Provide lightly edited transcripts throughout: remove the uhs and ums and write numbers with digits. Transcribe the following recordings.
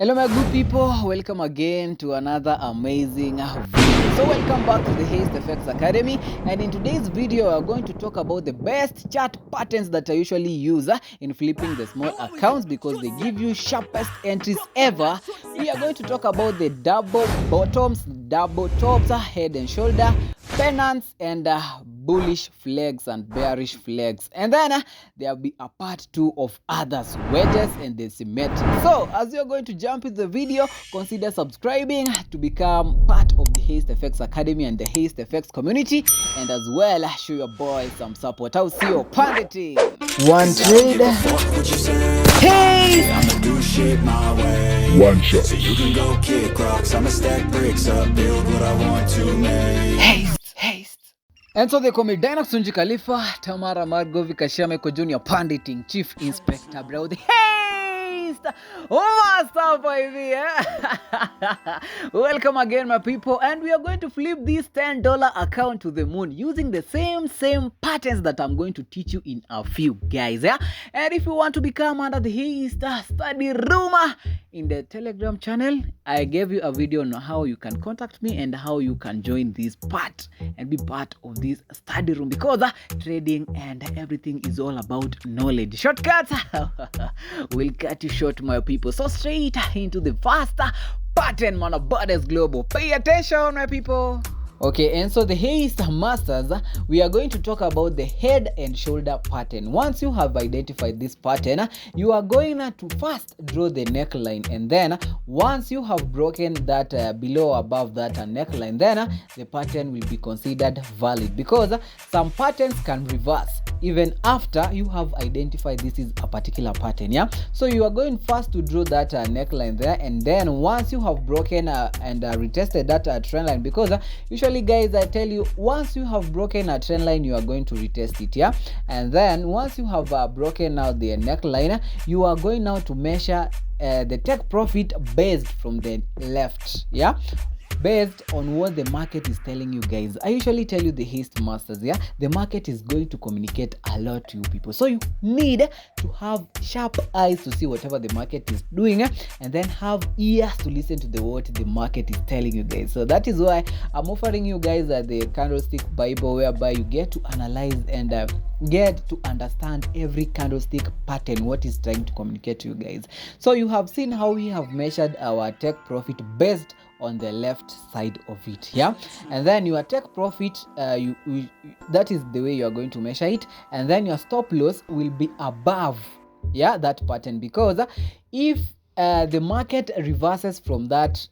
Hello my good people, welcome again to another amazing video. So welcome back to the Heistfx Academy, and in today's video we are going to talk about the best chart patterns that I usually use in flipping the small accounts because they give you sharpest entries ever. We are going to talk about the double bottoms, double tops, head and shoulder, pennants, and bullish flags and bearish flags, and then there will be a part 2 of others, wedges and the symmetric. So as you're going to jump into the video, consider subscribing to become part of the Heistfx Academy and the Heistfx community, and as well show your boys some support. I'll see you upon the team. One trade. Hey! I'ma do shit my way. One shot. So you can go kick rocks. I'ma stack bricks up, build what I want to make. Haste. And so they call me Dinox Sunji Khalifa, Tamara Margovi Kashameko Junior Panditing Chief Inspector Bro. Haste! What's up, baby? Welcome again, my people, and we are going to flip this $10 account to the moon using the same patterns that I'm going to teach you in a few, guys. Yeah, and if you want to become under the Heistfx Study Room in the Telegram channel, I gave you a video on how you can contact me and how you can join this part and be part of this study room, because trading and everything is all about knowledge. Shortcuts will cut you short, my people. So straight into the faster pattern, man of Borders Global. Pay attention, my people. Okay, and so the Heistmasters, we are going to talk about the head and shoulder pattern. Once you have identified this pattern, you are going to first draw the neckline, and then once you have broken that below above that neckline, then the pattern will be considered valid, because some patterns can reverse even after you have identified this is a particular pattern. Yeah, so you are going first to draw that neckline there, and then once you have broken and retested that trend line, because usually, guys, I tell you, once you have broken a trend line, you are going to retest it. Yeah, and then once you have broken out the neckline, you are going now to measure the take profit based from the left. Yeah, based on what the market is telling you, guys. I usually tell you the Heistmasters, yeah, the market is going to communicate a lot to you people, so you need to have sharp eyes to see whatever the market is doing, and then have ears to listen to what the market is telling you, guys. So that is why I'm offering you guys the candlestick bible, whereby you get to analyze and get to understand every candlestick pattern, what is trying to communicate to you, guys. So you have seen how we have measured our take profit based on the left side of it, yeah, and then your take profit, that is the way you are going to measure it, and then your stop loss will be above, yeah, that pattern, because if the market reverses from that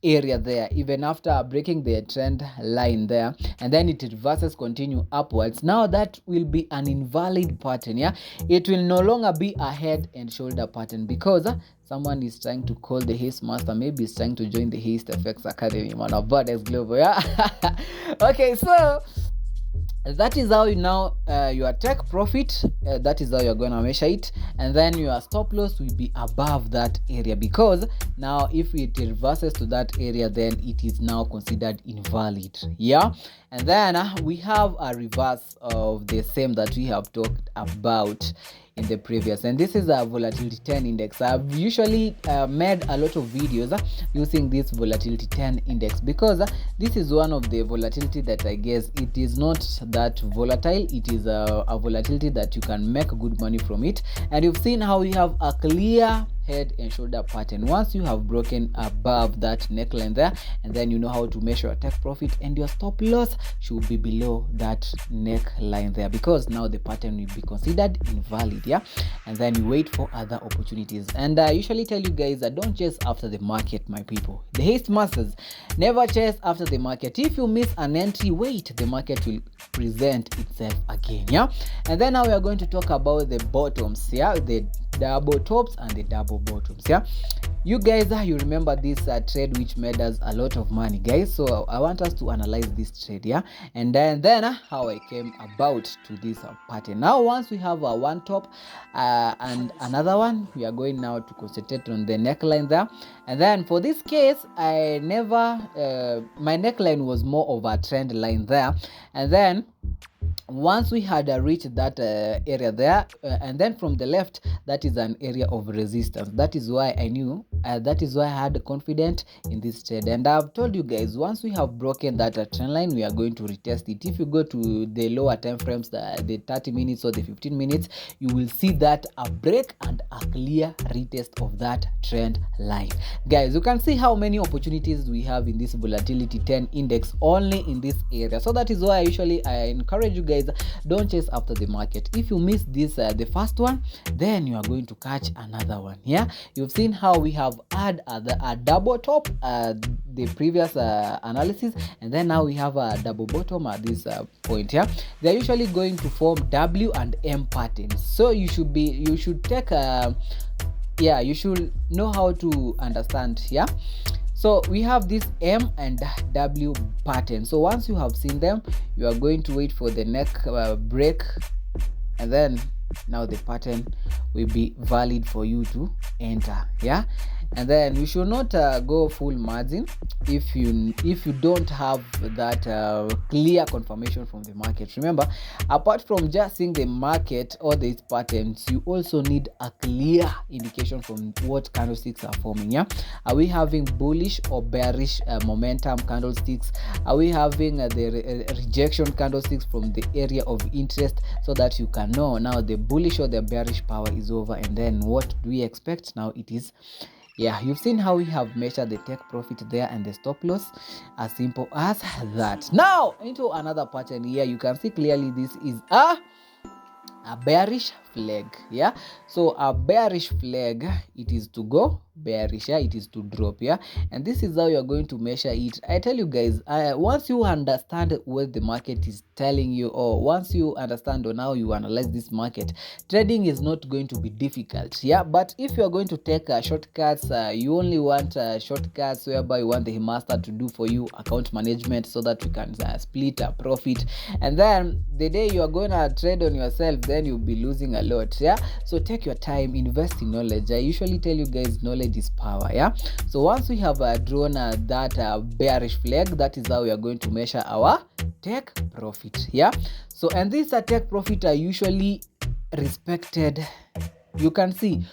area there, even after breaking the trend line there, and then it reverses, continue upwards, now that will be an invalid pattern. Yeah, it will no longer be a head and shoulder pattern, because someone is trying to call the Heistmaster, maybe is trying to join the Heistfx Academy, man of Borders Global. Yeah. Okay, so that is how you now your take profit, that is how you're going to measure it, and then your stop loss will be above that area, because now if it reverses to that area, then it is now considered invalid. Yeah, and then we have a reverse of the same that we have talked about in the previous, and this is a volatility 10 index. I've usually made a lot of videos using this volatility 10 index, because this is one of the volatility that I guess it is not that volatile. It is a volatility that you can make good money from it, and you've seen how we have a clear head and shoulder pattern. Once you have broken above that neckline there, and then you know how to measure your take profit, and your stop loss should be below that neckline there, because now the pattern will be considered invalid. Yeah, and then you wait for other opportunities. And I usually tell you guys that don't chase after the market, my people. The Heistmasters never chase after the market. If you miss an entry, wait, the market will present itself again. Yeah, and then now we are going to talk about the bottoms. Yeah, the double tops and the double bottoms. Yeah, you guys, you remember this trade which made us a lot of money, guys. So I want us to analyze this trade, yeah, and then how I came about to this pattern. Now once we have one top and another one, we are going now to concentrate on the neckline there. And then for this case, I never my neckline was more of a trend line there, and then once we had reached that area there, and then from the left, that is an area of resistance. That is why I knew, that is why I had confidence in this trade. And I've told you guys, once we have broken that trend line, we are going to retest it. If you go to the lower time frames, the 30 minutes or the 15 minutes, you will see that a break and a clear retest of that trend line. Guys, you can see how many opportunities we have in this volatility 10 index only in this area. So that is why I encourage you guys, don't chase after the market. If you miss this the first one, then you are going to catch another one. Yeah, you've seen how we have had a double top the previous analysis, and then now we have a double bottom at this point. Yeah, they're usually going to form W and M patterns, so you should take yeah, you should know how to understand. Yeah, so we have this M and W pattern. So once you have seen them, you are going to wait for the neck break, and then now the pattern will be valid for you to enter. Yeah, and then you should not go full margin if you don't have that clear confirmation from the market. Remember, apart from just seeing the market or these patterns, you also need a clear indication from what candlesticks are forming. Yeah, are we having bullish or bearish momentum candlesticks? Are we having the rejection candlesticks from the area of interest, so that you can know now the bullish or the bearish power is over, and then what do we expect now? It is, yeah, you've seen how we have measured the take profit there and the stop loss, as simple as that. Now into another pattern here, you can see clearly this is a bearish flag. Yeah, so a bearish flag, it is to go bearish. Yeah, it is to drop. Yeah, and this is how you're going to measure it. I tell you guys, once you understand what the market is telling you, or once you understand on how you analyze this market, trading is not going to be difficult. Yeah, but if you're going to take shortcuts, you only want shortcuts whereby you want the master to do for you account management, so that you can split a profit, and then the day you are going to trade on yourself, then you'll be losing a lot. Yeah, so take your time, invest in knowledge. I usually tell you guys, knowledge is power. Yeah, so once we have drawn that bearish flag, that is how we are going to measure our take profit. Yeah, so and these take profit are usually respected. You can see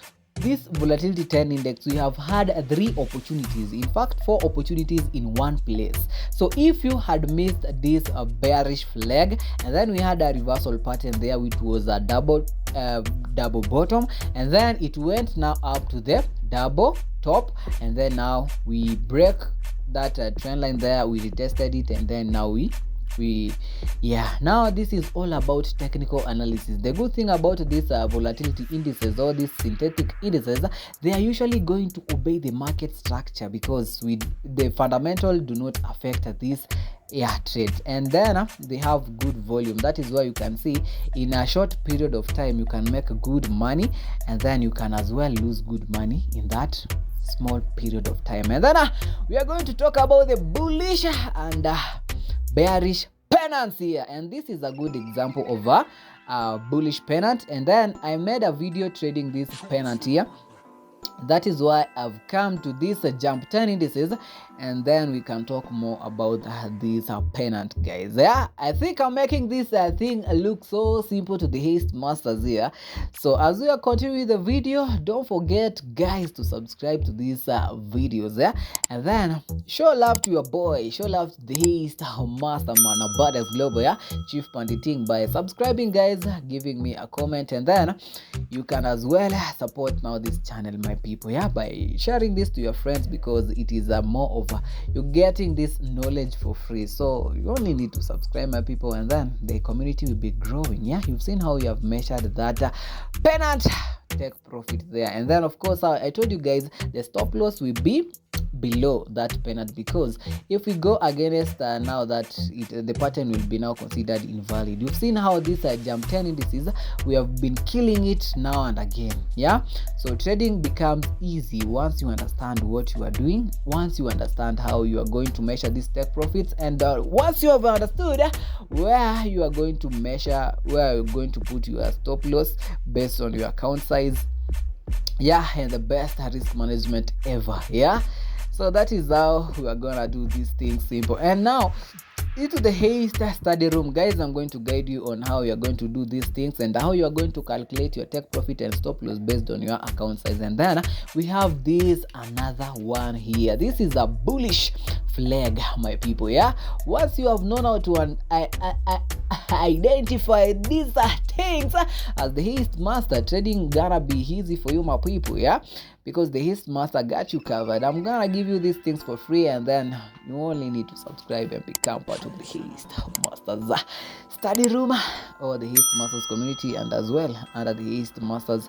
this volatility 10 index, we have had 3 opportunities, in fact 4 opportunities in one place. So if you had missed this bearish flag, and then we had a reversal pattern there, which was a double bottom, and then it went now up to the double top, and then now we break that trend line there, we retested it, and then now now this is all about technical analysis. The good thing about these volatility indices or these synthetic indices, they are usually going to obey the market structure, because the fundamental do not affect this trade, and then they have good volume. That is why you can see in a short period of time you can make good money, and then you can as well lose good money in that small period of time. And then we are going to talk about the bullish and bearish pennants here, and this is a good example of a bullish pennant. And then I made a video trading this pennant here. That is why I've come to this jump 10 indices, and then we can talk more about this pennant, guys. Yeah, I think I'm making this thing look so simple to the Heistmasters here. So as we are continuing the video, don't forget guys to subscribe to these videos. Yeah, and then show love to your boy, show love to the Heistmaster man Badass Global, yeah, Chief Panditing, by subscribing guys, giving me a comment, and then you can as well support now this channel, my people, yeah, by sharing this to your friends, because it is more of you're getting this knowledge for free. So you only need to subscribe, my people, and then the community will be growing. Yeah, you've seen how we have measured that pennant take profit there, and then of course I told you guys the stop loss will be below that pennant, because if we go against now that the pattern will be now considered invalid. You've seen how this jump 10 indices, we have been killing it now and again. Yeah, so trading becomes easy once you understand what you are doing, once you understand how you are going to measure these take profits, and once you have understood where you are going to measure, where you're going to put your stop loss based on your account size. Yeah, and the best risk management ever. Yeah, so that is how we are gonna do these things simple. And now into the Heistfx Study Room, guys. I'm going to guide you on how you're going to do these things and how you're going to calculate your take profit and stop loss based on your account size. And then we have this another one here. This is a bullish flag, my people. Yeah, once you have known how to identify these things as the Heistmaster, trading gonna be easy for you, my people. Yeah, because the Heistmaster got you covered. I'm gonna give you these things for free, and then you only need to subscribe and become part of the Heistmasters Study Room or the Heistmasters community, and as well under the Heistmasters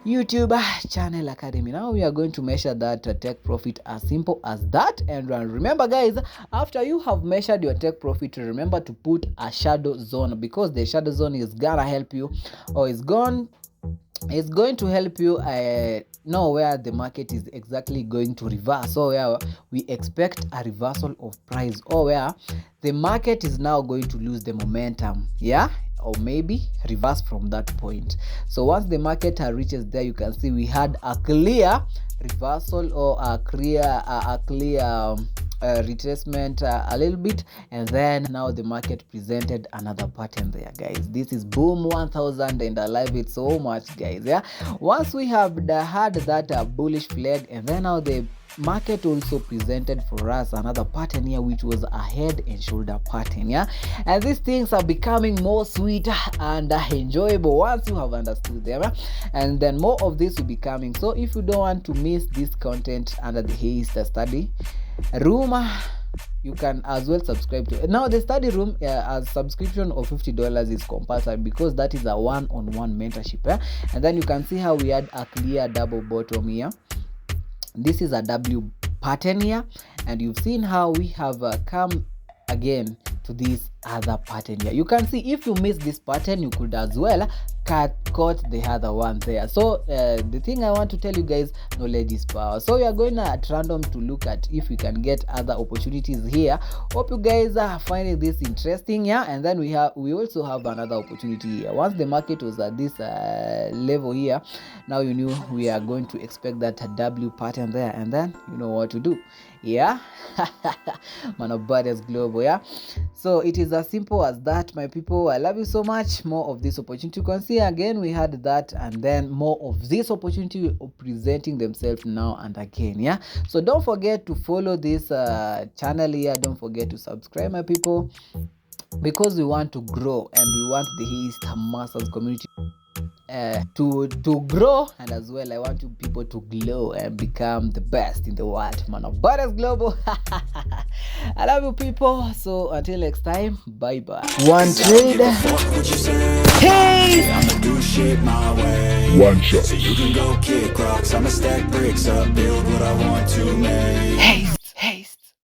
YouTube channel academy. Now we are going to measure that take profit as simple as that. And remember, guys, after you have measured your take profit, remember to put a shadow zone, because the shadow zone is gonna help you, or it's going to help you know where the market is exactly going to reverse, or where we expect a reversal of price, or where the market is now going to lose the momentum, yeah, or maybe reverse from that point. So once the market reaches there, you can see we had a clear reversal, or a clear retracement a little bit, and then now the market presented another pattern there, guys. This is boom 1000, and I love it so much, guys. Yeah, once we have had that bullish flag, and then now the market also presented for us another pattern here, which was a head and shoulder pattern. Yeah, and these things are becoming more sweet and enjoyable once you have understood them, and then more of this will be coming. So if you don't want to miss this content under the Heistfx Study Room, you can as well subscribe to it. Now the study room, a subscription of $50 is compulsory, because that is a one-on-one mentorship. And then you can see how we had a clear double bottom here. This is a W pattern here, and you've seen how we have come again to this other pattern here. You can see if you miss this pattern, you could as well cut the other one there. So the thing I want to tell you guys, knowledge is power. So we are going at random to look at if we can get other opportunities here. Hope you guys are finding this interesting. Yeah, and then we also have another opportunity here. Once the market was at this level here, now you knew we are going to expect that W pattern there, and then you know what to do. Yeah, man of Brothers Global. Yeah, so it is as simple as that, my people. I love you so much. More of this opportunity. You can see again we had that, and then more of this opportunity presenting themselves now and again. Yeah, so don't forget to follow this channel here. Don't forget to subscribe, my people, because we want to grow, and we want the Heistmasters community to grow, and as well I want you people to glow and become the best in the world, man of Brothers Global. I love you people, so until next time, bye bye. One trade, hey, I'ma do shit my way. One shot. So you can go kick rocks, I'ma stack bricks up, build what I want to, man.